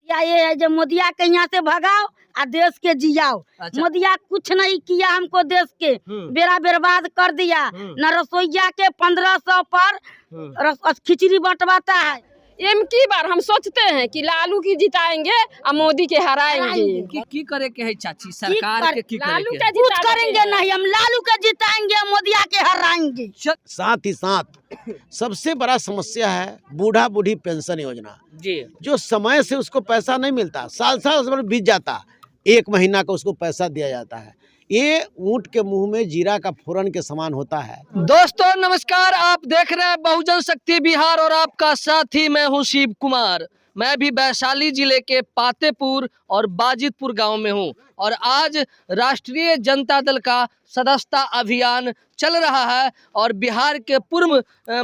या ये है जो मोदिया के यहाँ से भगाओ आ देश के जियाओ। अच्छा। मोदिया कुछ नहीं किया हमको देश के, बेड़ा बर्बाद कर दिया। न रसोईया के 1500 पर खिचड़ी बंटवाता है। की बार हम सोचते हैं कि लालू की जिताएंगे और मोदी के हराएंगे। की करे के है चाची सरकार के की करे लालू के का है? कुछ करेंगे नहीं, हम लालू के जिताएंगे, मोदिया के हराएंगे। साथ ही साथ सबसे बड़ा समस्या है बूढ़ा बूढ़ी पेंशन योजना, जी जो समय से उसको पैसा नहीं मिलता, साल साल बीत जाता, 1 महीना का उसको पैसा दिया जाता है। ये ऊंट के मुंह में जीरा का फोरन के समान होता है। दोस्तों नमस्कार, आप देख रहे हैं बहुजन शक्ति बिहार और आपका साथी मैं हूं शिव कुमार। मैं भी वैशाली जिले के पातेपुर और बाजितपुर गांव में हूं और आज राष्ट्रीय जनता दल का सदस्यता अभियान चल रहा है और बिहार के पूर्व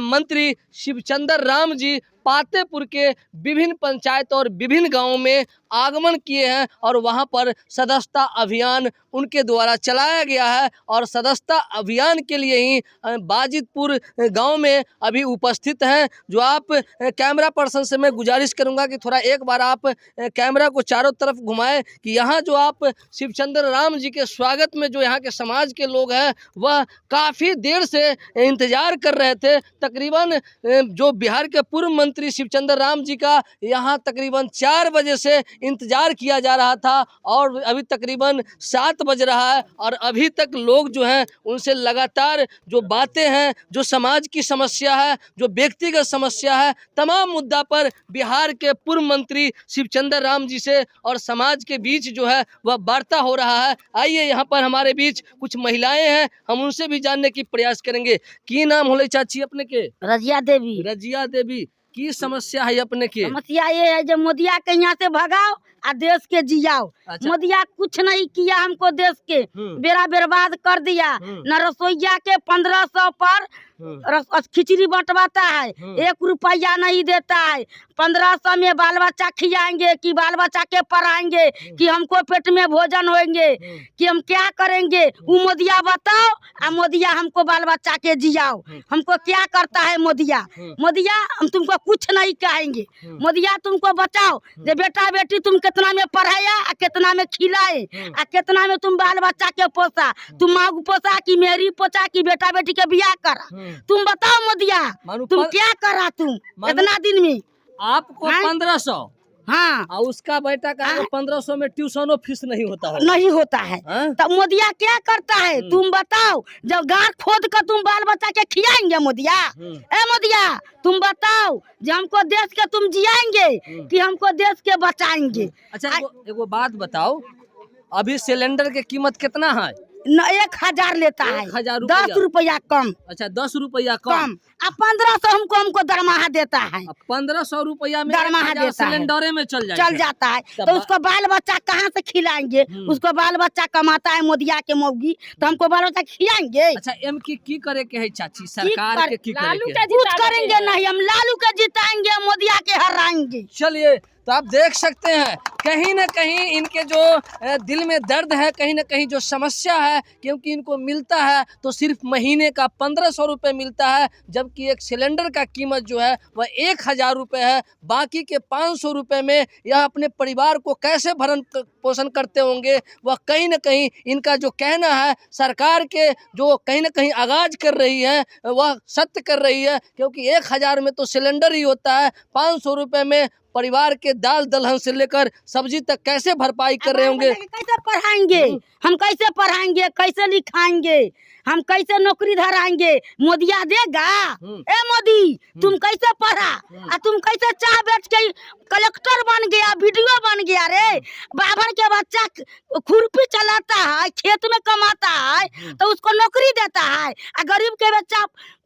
मंत्री शिवचंद्र राम जी पातेपुर के विभिन्न पंचायत और विभिन्न गांवों में आगमन किए हैं और वहां पर सदस्यता अभियान उनके द्वारा चलाया गया है और सदस्यता अभियान के लिए ही बाजितपुर गांव में अभी उपस्थित हैं। जो आप कैमरा पर्सन से मैं गुजारिश करूंगा कि थोड़ा एक बार आप कैमरा को चारों तरफ घुमाएं कि यहाँ जो आप शिवचंद्र राम जी के स्वागत में जो यहाँ के समाज के लोग हैं वह काफ़ी देर से इंतजार कर रहे थे। तकरीबन जो बिहार के पूर्व मंत्री शिवचंद्र राम जी का यहाँ तकरीबन 4 बजे से इंतजार किया जा रहा था और अभी तकरीबन 7 बज रहा है और अभी तक लोग जो हैं उनसे लगातार जो बातें हैं, जो समाज की समस्या है, जो व्यक्तिगत समस्या है, तमाम मुद्दा पर बिहार के पूर्व मंत्री शिवचंद्र राम जी से और समाज के बीच जो है वह वार्ता हो रहा है। आइए यहाँ पर हमारे बीच कुछ महिलाएं हैं, हम उनसे भी जानने की प्रयास करेंगे। की नाम होले चाची अपने के? रजिया देवी। रजिया देवी, की समस्या है अपने के? समस्या ये है जो मोदिया के यहाँ से भगाओ आ देश के जियाओ। अच्छा। मोदिया कुछ नहीं किया हमको देश के, बेड़ा बर्बाद कर दिया। न रसोईया के 1500 पर खिचड़ी बंटवाता है, 1 रुपया नहीं देता है। 1500 में बाल बच्चा खिलाएंगे कि बाल बच्चा के पढ़ाएंगे कि हमको पेट में भोजन होंगे कि हम क्या करेंगे? वो मोदिया बताओ आ मोदिया हमको बाल बच्चा के जियाओ। हमको क्या करता है मोदिया? मोदिया हम तुमको कुछ नहीं कहेंगे। मोदिया तुमको बताओ जे बेटा बेटी तुम कितना में पढ़ाया आ कितना में खिलाए आ कितना में तुम बाल बच्चा के पोसा, तुम माँ को पोसा कि मेरी पोसा कि बेटा बेटी के बियाह करा? तुम बताओ मोदिया तुम क्या करा? तुम इतना दिन में आपको 1500, हाँ, और उसका बेटा का 1500 में ट्यूशनो फीस नहीं होता है? नहीं होता है। तो मोदिया क्या करता है तुम बताओ? जब गार खोद कर तुम बाल बच्चा के खिलाएंगे मोदिया? ए मोदिया तुम बताओ जो हमको देश के तुम जियाएंगे कि हमको देश के बचाएंगे? अच्छा एगो बात बताओ, अभी सिलेंडर के कीमत कितना है? 1000 लेता है, 1000 10 रुपया कम। अच्छा 10 रुपया कम। अब 1500 हमको दरमाहा देता है। 1500 रुपया में दरमाहा देता है, सिलेंडरे में चल जाता है। तो उसको बाल बच्चा कहाँ से खिलाएंगे? उसको बाल बच्चा कमाता है मोदिया के मौगी, तो हमको बाल बच्चा खिलाएंगे? अच्छा एम की करे के है चाची सरकार के? की करे के है? कुछ करेंगे नहीं, हम लालू के जिताएंगे, मोदिया के हराएंगे। चलिए तो आप देख सकते हैं कहीं ना कहीं इनके जो दिल में दर्द है, कहीं ना कहीं जो समस्या है, क्योंकि इनको मिलता है तो सिर्फ महीने का 1500 रुपये मिलता है, जबकि एक सिलेंडर का कीमत जो है वह 1000 रुपये है। बाकी के 500 रुपये में यह अपने परिवार को कैसे भरण पोषण करते होंगे, वह कहीं ना कहीं इनका जो कहना है सरकार के जो कहीं ना कहीं आगाज कर रही है वह सत्य कर रही है, क्योंकि 1000 में तो सिलेंडर ही होता है, 500 रुपये में परिवार के दाल दलहन से लेकर सब्जी तक कैसे भरपाई कर रहे होंगे? कैसे पढ़ाएंगे हम? कैसे पढ़ाएंगे? कैसे लिखाएंगे हम? कैसे नौकरी धराएंगे? मोदिया देगा? ए मोदी तुम कैसे पढ़ा आ तुम कैसे चाह बेच के कलेक्टर बन गया, वीडियो बन गया रे? बाबर के बच्चा खुरपी चलाता है, खेत में कमाता है तो उसको नौकरी देता है, और गरीब के बच्चा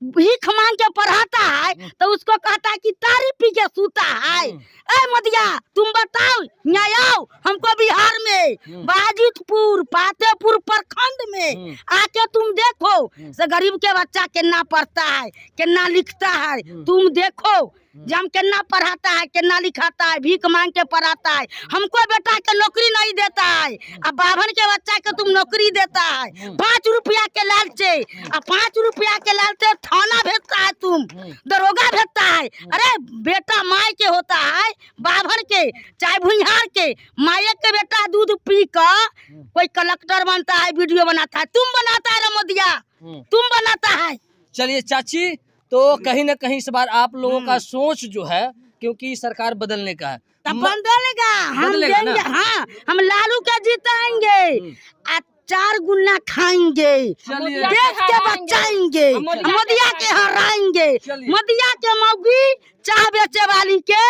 भीख मांग के पढ़ाता है तो उसको कहता है कि तारी पी के सूता है। ए मोदिया तुम बताओ, न्याय आओ हमको बिहार में बाजितपुर पातेपुर प्रखंड में आके तुम देखो से गरीब के बच्चा कितना पढ़ता है, कितना लिखता है। तुम देखो जे हम केना पढ़ाता है, केना लिखाता है, भीख मांग के पढ़ाता है। हमको बेटा के नौकरी नहीं देता है, अब बाभन के बच्चा के तुम नौकरी देता है 5 रुपया के लालचे, अब 5 रुपया के लालचे थाना भेजता है, तुम दरोगा भेजता है। अरे बेटा माय के होता है, बाभन के चाहे भुइहार के, माये के बेटा दूध पी कर कोई कलेक्टर बनता है, वीडियो बनाता है। तुम बनाता है रमोदिया, तुम बनाता है। चलिए चाची, तो कहीं ना कहीं इस बार आप लोगों का सोच जो है, क्योंकि सरकार बदलने का है, बदलेगा, हम बदलेगा ना? देंगे। हाँ, हम लालू का जिताएंगे, 4 गुना खाएंगे, चलिए। देश के बचाएंगे, मोदिया के हराएंगे, चलिए। मोदिया के मौगी चाह बेचे वाली के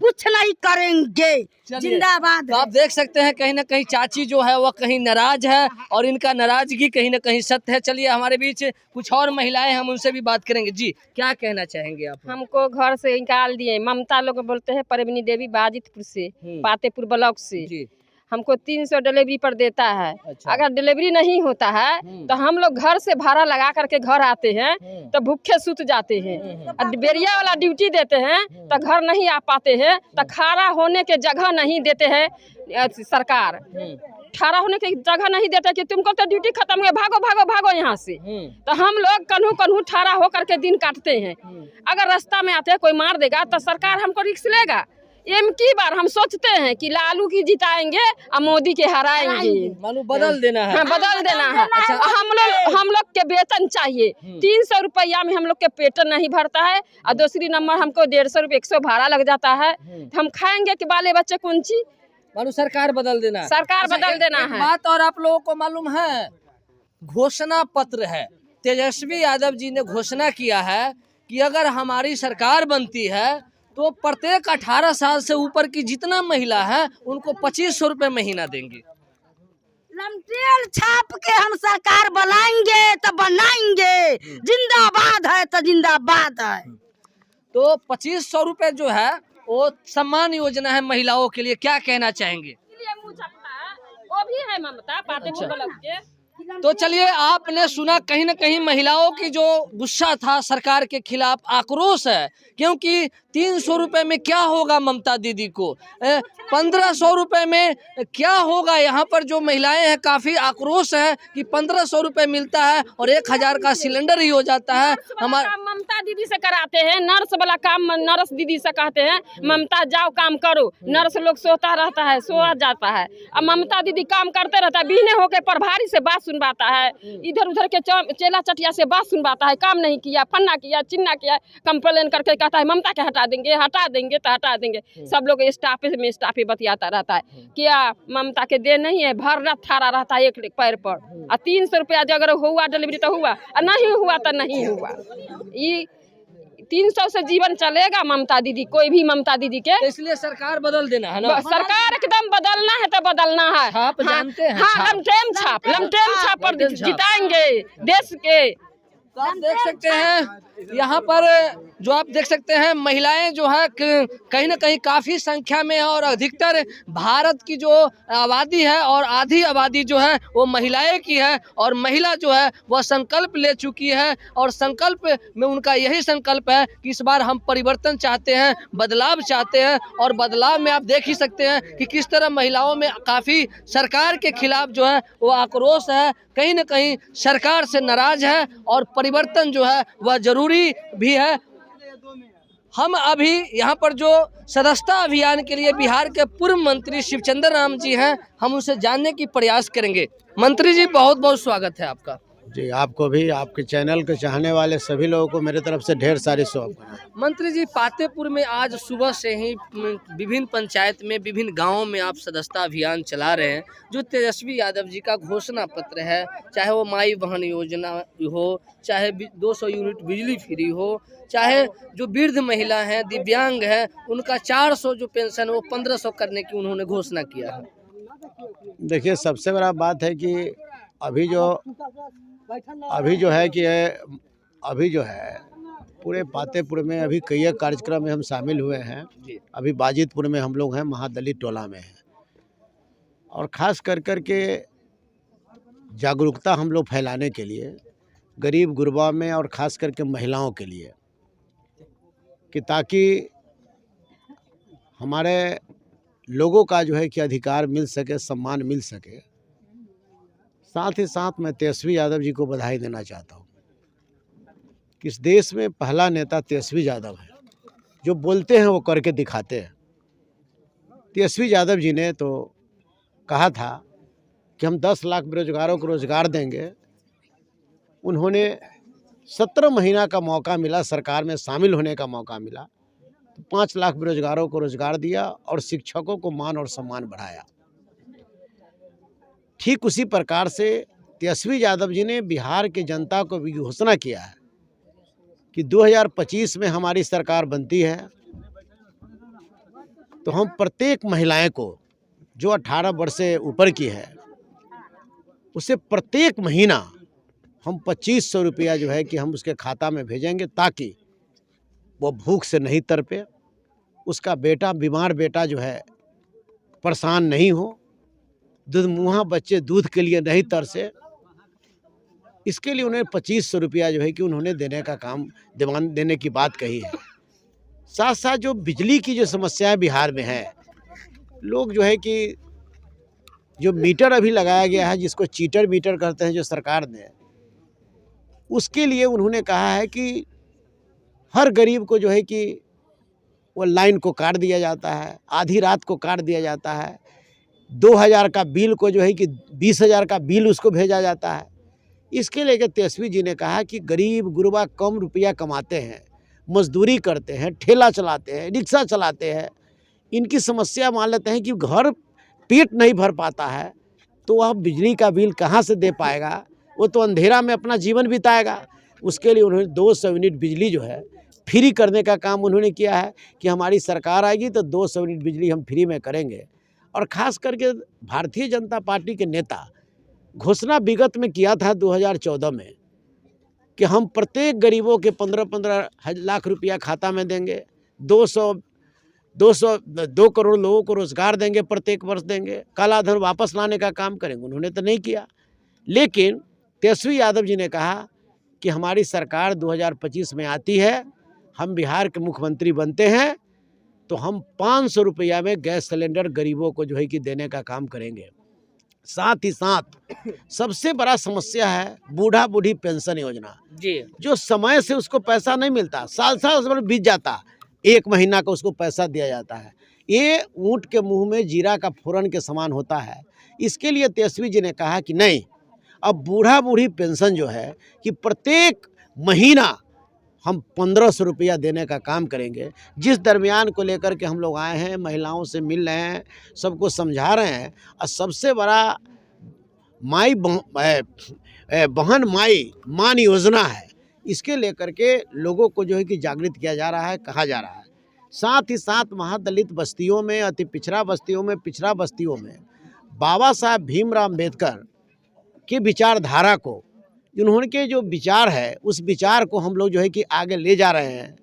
कुछ नहीं करेंगे। चलिए। जिंदाबाद। तो आप देख सकते हैं कहीं ना कहीं चाची जो है वह कहीं नाराज है, और इनका नाराजगी कहीं ना कहीं सत्य है। चलिए, हमारे बीच कुछ और महिलाएं, हम उनसे भी बात करेंगे। जी, क्या कहना चाहेंगे आप? हमको घर से निकाल दिए। ममता लोग बोलते हैं परवीनी देवी बाजितपुर से, पातेपुर ब्लॉक से। जी। हमको 300 डिलीवरी पर देता है। अच्छा। अगर डिलीवरी नहीं होता है तो हम लोग घर से भाड़ा लगा करके घर आते हैं, तो भूखे सूत जाते हैं। और बेरिया वाला ड्यूटी देते हैं तो घर नहीं आ पाते हैं, तो खारा होने के जगह नहीं देते हैं सरकार। खारा होने की जगह नहीं देते कि तुमको तो ड्यूटी खत्म हुआ, भागो भागो भागो यहाँ से। तो हम लोग कन्हू कन्हू ठाड़ा होकर के दिन काटते हैं। अगर रास्ता में आते हैं कोई मार देगा तो सरकार हमको रिस्क लेगा। की बार हम सोचते हैं कि लालू की जिताएंगे और मोदी के हराएंगे। मानो बदल देना है। हाँ, बदल देना है। अच्छा, हम लोग के वेतन चाहिए। 300 रुपया में हम लोग के पेट नहीं भरता है, और दूसरी नंबर हमको 150 रुपये 100 भाड़ा लग जाता है। तो हम खाएंगे कि बाले बच्चे कौन चीज? मानो सरकार बदल देना है। सरकार अच्छा, बदल देना एक है। बात और आप लोगों को मालूम है, घोषणा पत्र है, तेजस्वी यादव जी ने घोषणा किया है कि अगर हमारी सरकार बनती है तो प्रत्येक 18 साल से ऊपर की जितना महिला है उनको 2500 रुपये महीना देंगे। लमटेल छाप के हम सरकार बनाएंगे तो बनाएंगे, जिंदाबाद है तो जिंदाबाद है। तो 2500 रुपये जो है वो सम्मान योजना है महिलाओं के लिए, क्या कहना चाहेंगे? वो भी है ममता पातेपुर ब्लॉक के। तो चलिए, आपने सुना कहीं ना कहीं महिलाओं की जो गुस्सा था सरकार के खिलाफ, आक्रोश है, क्योंकि 300 रुपये में क्या होगा ममता दीदी को, 1500 रुपये में क्या होगा। यहाँ पर जो महिलाएं हैं काफी आक्रोश है कि 1500 रुपये मिलता है और 1000 का सिलेंडर ही हो जाता है। हमारा ममता दीदी से कराते हैं, नर्स वाला काम नर्स दीदी से कहते हैं ममता जाओ काम करो। नर्स लोग सोता रहता है, सोआ जाता है, और ममता दीदी काम करते रहता है। बीने होके प्रभारी से बात सुनवाता है, इधर उधर के चेला चटिया से बात सुनवाता है। काम नहीं किया, फन्ना किया, चिन्ना किया, कंप्लेन करके कहता है ममता के हटा देंगे तो हटा देंगे। सब लोग स्टाफे बतियाता रहता है, क्या ममता के दे नहीं है, भर थारा रहता है एक पैर पर। और 300 रुपया जो अगर हुआ डिलीवरी तो हुआ, और नहीं हुआ तो नहीं हुआ। ये 300 से जीवन चलेगा ममता दीदी, कोई भी ममता दीदी के। इसलिए सरकार बदल देना है ना। सरकार एकदम बदलना है तो बदलना है। छाप जानते हैं? हाँ, लमटेम छाप पर जिताएंगे देश के। तो आप देख सकते हैं यहाँ पर, जो आप देख सकते हैं महिलाएं जो है कहीं ना कहीं काफ़ी संख्या में है, और अधिकतर भारत की जो आबादी है और आधी आबादी जो है वो महिलाएं की है। और महिला जो है वह संकल्प ले चुकी है, और संकल्प में उनका यही संकल्प है कि इस बार हम परिवर्तन चाहते हैं, बदलाव चाहते हैं। और बदलाव में आप देख ही सकते हैं कि किस तरह महिलाओं में काफ़ी सरकार के खिलाफ जो है वो आक्रोश है, कहीं ना कहीं सरकार से नाराज है, और परिवर्तन जो है वह जरूरी भी है। हम अभी यहाँ पर जो सदस्यता अभियान के लिए बिहार के पूर्व मंत्री शिवचंद्र राम जी हैं, हम उनसे जानने की प्रयास करेंगे। मंत्री जी, बहुत बहुत स्वागत है आपका। जी, आपको भी, आपके चैनल के चाहने वाले सभी लोगों को मेरे तरफ से ढेर सारी शुभकामनाएं। मंत्री जी, पातेपुर में आज सुबह से ही विभिन्न पंचायत में, विभिन्न गांवों में आप सदस्यता अभियान चला रहे हैं, जो तेजस्वी यादव जी का घोषणा पत्र है, चाहे वो माई बहन योजना हो, चाहे 200 यूनिट बिजली फ्री हो, चाहे जो वृद्ध महिला हैं, दिव्यांग हैं, उनका 400 जो पेंशन है वो 1500 करने की उन्होंने घोषणा किया है। देखिए, सबसे बड़ा बात है कि अभी जो है पूरे पातेपुर में अभी कई कार्यक्रम में हम शामिल हुए हैं। अभी बाजितपुर में हम लोग हैं, महादलित टोला में हैं, और ख़ास कर के जागरूकता हम लोग फैलाने के लिए गरीब गुरबा में, और ख़ास करके महिलाओं के लिए कि ताकि हमारे लोगों का जो है कि अधिकार मिल सके, सम्मान मिल सके। साथ ही साथ मैं तेजस्वी यादव जी को बधाई देना चाहता हूँ कि इस देश में पहला नेता तेजस्वी यादव है, जो बोलते हैं वो करके दिखाते हैं। तेजस्वी यादव जी ने तो कहा था कि हम 10 लाख बेरोजगारों को रोजगार देंगे। उन्होंने 17 महीना का मौका मिला, सरकार में शामिल होने का मौका मिला, तो 5 लाख बेरोजगारों को रोजगार दिया और शिक्षकों को मान और सम्मान बढ़ाया। ठीक उसी प्रकार से तेजस्वी यादव जी ने बिहार की जनता को भी घोषणा किया है कि 2025 में हमारी सरकार बनती है तो हम प्रत्येक महिलाएं को जो 18 वर्ष से ऊपर की है उसे प्रत्येक महीना हम 2500 रुपया जो है कि हम उसके खाता में भेजेंगे, ताकि वो भूख से नहीं तड़पे, उसका बेटा, बीमार बेटा जो है परेशान नहीं हो, दूधमुहा बच्चे दूध के लिए नहीं तरसे। इसके लिए उन्हें 2500 रुपया जो है कि उन्होंने देने का काम, देने की बात कही है। साथ साथ जो बिजली की जो समस्याएं बिहार में है, लोग जो है कि जो मीटर अभी लगाया गया है, जिसको चीटर मीटर कहते हैं जो सरकार ने, उसके लिए उन्होंने कहा है कि हर गरीब को जो है कि वो लाइन को काट दिया जाता है, आधी रात को काट दिया जाता है, 2000 का बिल को जो है कि 20,000 का बिल उसको भेजा जाता है। इसके लेकर तेजस्वी जी ने कहा कि गरीब गुरबा कम रुपया कमाते हैं, मजदूरी करते हैं, ठेला चलाते हैं, रिक्शा चलाते हैं, इनकी समस्या मान लेते हैं कि घर पेट नहीं भर पाता है, तो वह बिजली का बिल कहाँ से दे पाएगा, वो तो अंधेरा में अपना जीवन बिताएगा। उसके लिए उन्होंने 200 यूनिट बिजली जो है फ्री करने का काम उन्होंने किया है कि हमारी सरकार आएगी तो 200 यूनिट बिजली हम फ्री में करेंगे। और ख़ास करके भारतीय जनता पार्टी के नेता घोषणा विगत में किया था 2014 में कि हम प्रत्येक गरीबों के 15-15 लाख रुपया खाता में देंगे, 2 करोड़ लोगों को रोजगार देंगे, प्रत्येक वर्ष देंगे, काला धन वापस लाने का काम करेंगे। उन्होंने तो नहीं किया। लेकिन तेजस्वी यादव जी ने कहा कि हमारी सरकार 2025 में आती है, हम बिहार के मुख्यमंत्री बनते हैं तो हम 500 रुपया में गैस सिलेंडर गरीबों को जो है कि देने का काम करेंगे। साथ ही साथ सबसे बड़ा समस्या है बूढ़ा बूढ़ी पेंशन योजना जी, जो समय से उसको पैसा नहीं मिलता, साल साल बीत जाता, 1 महीना का उसको पैसा दिया जाता है। ये ऊँट के मुंह में जीरा का फोरन के समान होता है। इसके लिए तेजस्वी जी ने कहा कि नहीं, अब बूढ़ा बूढ़ी पेंशन जो है कि प्रत्येक महीना हम 1500 रुपया देने का काम करेंगे। जिस दरमियान को लेकर के हम लोग आए हैं, महिलाओं से मिल रहे हैं, सबको समझा रहे हैं। और सबसे बड़ा बहन माई मान योजना है, इसके लेकर के लोगों को जो है कि जागृत किया जा रहा है, कहा जा रहा है। साथ ही साथ महादलित बस्तियों में, अति पिछड़ा बस्तियों में, पिछड़ा बस्तियों में बाबा साहब भीमराव अम्बेडकर के विचारधारा को, उन्होंने जो विचार है उस विचार को हम लोग जो है कि आगे ले जा रहे हैं।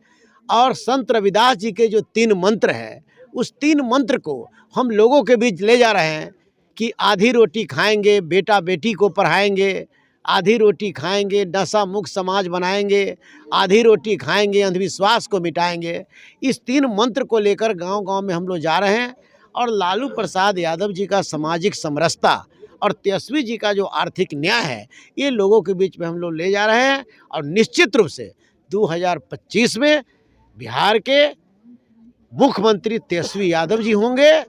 और संत रविदास जी के जो 3 मंत्र हैं, उस 3 मंत्र को हम लोगों के बीच ले जा रहे हैं कि आधी रोटी खाएंगे, बेटा बेटी को पढ़ाएंगे, आधी रोटी खाएंगे, नशा मुक्त समाज बनाएंगे, आधी रोटी खाएंगे, अंधविश्वास को मिटाएंगे। इस 3 मंत्र को लेकर गांव-गांव में हम लोग जा रहे हैं। और लालू प्रसाद यादव जी का सामाजिक समरसता और तेजस्वी जी का जो आर्थिक न्याय है, ये लोगों के बीच में हम लोग ले जा रहे हैं। और निश्चित रूप से 2025 में बिहार के मुख्यमंत्री तेजस्वी यादव जी होंगे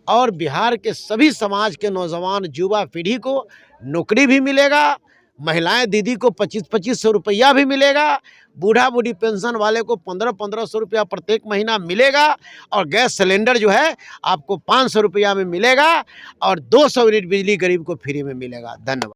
और बिहार के सभी समाज के नौजवान युवा पीढ़ी को नौकरी भी मिलेगा, महिलाएं दीदी को 2500 रुपया भी मिलेगा, बूढ़ा बूढ़ी पेंशन वाले को 1500 रुपया प्रत्येक महीना मिलेगा, और गैस सिलेंडर जो है आपको 500 रुपया में मिलेगा, और 200 यूनिट बिजली गरीब को फ्री में मिलेगा। धन्यवाद।